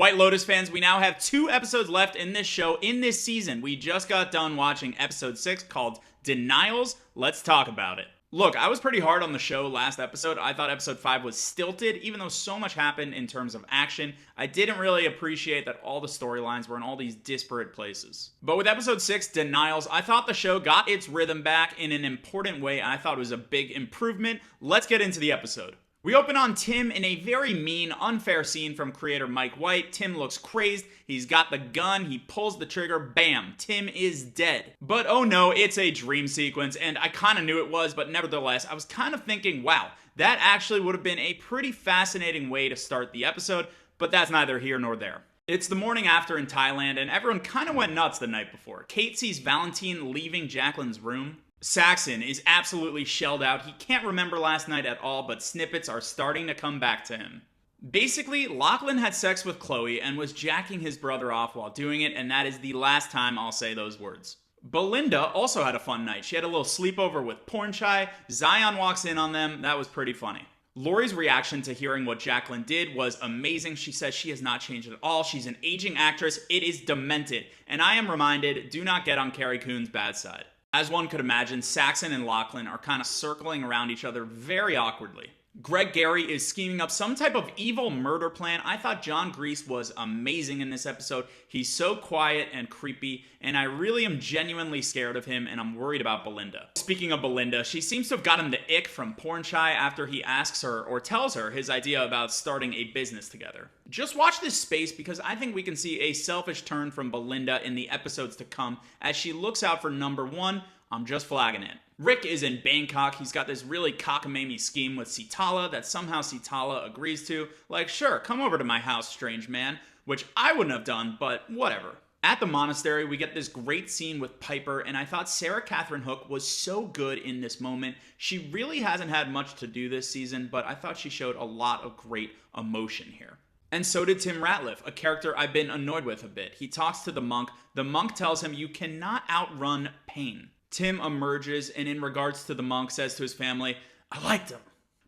White Lotus fans, we now have 2 episodes left in this show in this season. We just got done watching episode 6 called Denials. Let's talk about it. Look, I was pretty hard on the show last episode. I thought episode 5 was stilted, even though so much happened in terms of action. I didn't really appreciate that all the storylines were in all these disparate places. But with episode 6, Denials, I thought the show got its rhythm back in an important way. I thought it was a big improvement. Let's get into the episode. We open on Tim in a very mean, unfair scene from creator Mike White. Tim looks crazed. He's got the gun. He pulls the trigger. Bam. Tim is dead. But oh no, it's a dream sequence, and I kind of knew it was, but nevertheless, I was kind of thinking, wow, that actually would have been a pretty fascinating way to start the episode, but that's neither here nor there. It's the morning after in Thailand, and everyone kind of went nuts the night before. Kate sees Valentine leaving Jacqueline's room. Saxon is absolutely shelled out. He can't remember last night at all, but snippets are starting to come back to him. Basically, Lachlan had sex with Chloe and was jacking his brother off while doing it, and that is the last time I'll say those words. Belinda also had a fun night. She had a little sleepover with Porn Chai. Zion walks in on them. That was pretty funny. Lori's reaction to hearing what Jacqueline did was amazing. She says she has not changed at all. She's an aging actress. It is demented. And I am reminded, do not get on Carrie Coon's bad side. As one could imagine, Saxon and Lachlan are kind of circling around each other very awkwardly. Greg Gary is scheming up some type of evil murder plan. I thought John Grease was amazing in this episode. He's so quiet and creepy, and I really am genuinely scared of him, and I'm worried about Belinda. Speaking of Belinda, she seems to have gotten the ick from Porn Chai after he asks her or tells her his idea about starting a business together. Just watch this space because I think we can see a selfish turn from Belinda in the episodes to come as she looks out for number 1. I'm just flagging it. Rick is in Bangkok. He's got this really cockamamie scheme with Sitala that somehow Sitala agrees to. Like, sure, come over to my house, strange man. Which I wouldn't have done, but whatever. At the monastery, we get this great scene with Piper, and I thought Sarah Catherine Hook was so good in this moment. She really hasn't had much to do this season, but I thought she showed a lot of great emotion here. And so did Tim Ratliff, a character I've been annoyed with a bit. He talks to the monk. The monk tells him you cannot outrun pain. Tim emerges and in regards to the monk says to his family, I liked him.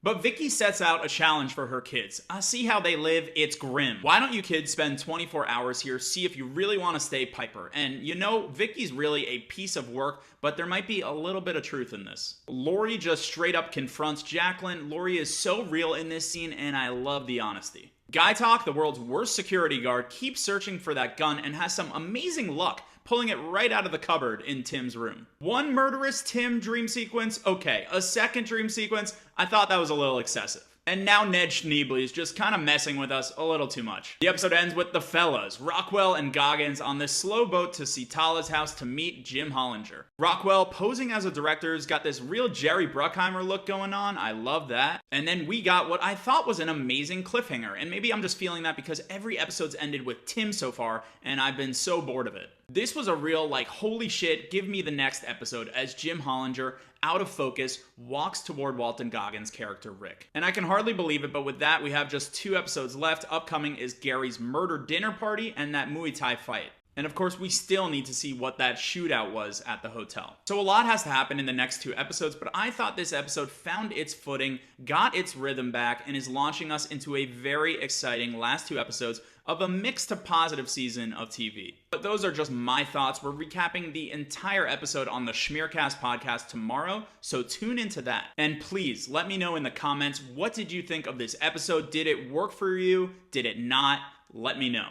But Vicky sets out a challenge for her kids. I see how they live, it's grim. Why don't you kids spend 24 hours here, see if you really want to stay Piper? And you know, Vicky's really a piece of work, but there might be a little bit of truth in this. Lori just straight up confronts Jacqueline. Lori is so real in this scene and I love the honesty. Guy Talk, the world's worst security guard, keeps searching for that gun and has some amazing luck pulling it right out of the cupboard in Tim's room. One murderous Tim dream sequence, okay. A second dream sequence, I thought that was a little excessive. And now Ned Schneebly is just kind of messing with us a little too much. The episode ends with the fellas, Rockwell and Goggins, on this slow boat to Sitala's house to meet Jim Hollinger. Rockwell, posing as a director, has got this real Jerry Bruckheimer look going on. I love that. And then we got what I thought was an amazing cliffhanger. And maybe I'm just feeling that because every episode's ended with Tim so far, and I've been so bored of it. This was a real, like, holy shit, give me the next episode as Jim Hollinger, out of focus, walks toward Walton Goggins' character Rick. And I can hardly believe it, but with that, we have just 2 episodes left. Upcoming is Gary's murder dinner party and that Muay Thai fight. And of course, we still need to see what that shootout was at the hotel. So a lot has to happen in the next 2 episodes, but I thought this episode found its footing, got its rhythm back, and is launching us into a very exciting last 2 episodes of a mixed to positive season of TV. But those are just my thoughts. We're recapping the entire episode on the Schmearcast podcast tomorrow, so tune into that. And please, let me know in the comments, what did you think of this episode? Did it work for you? Did it not? Let me know.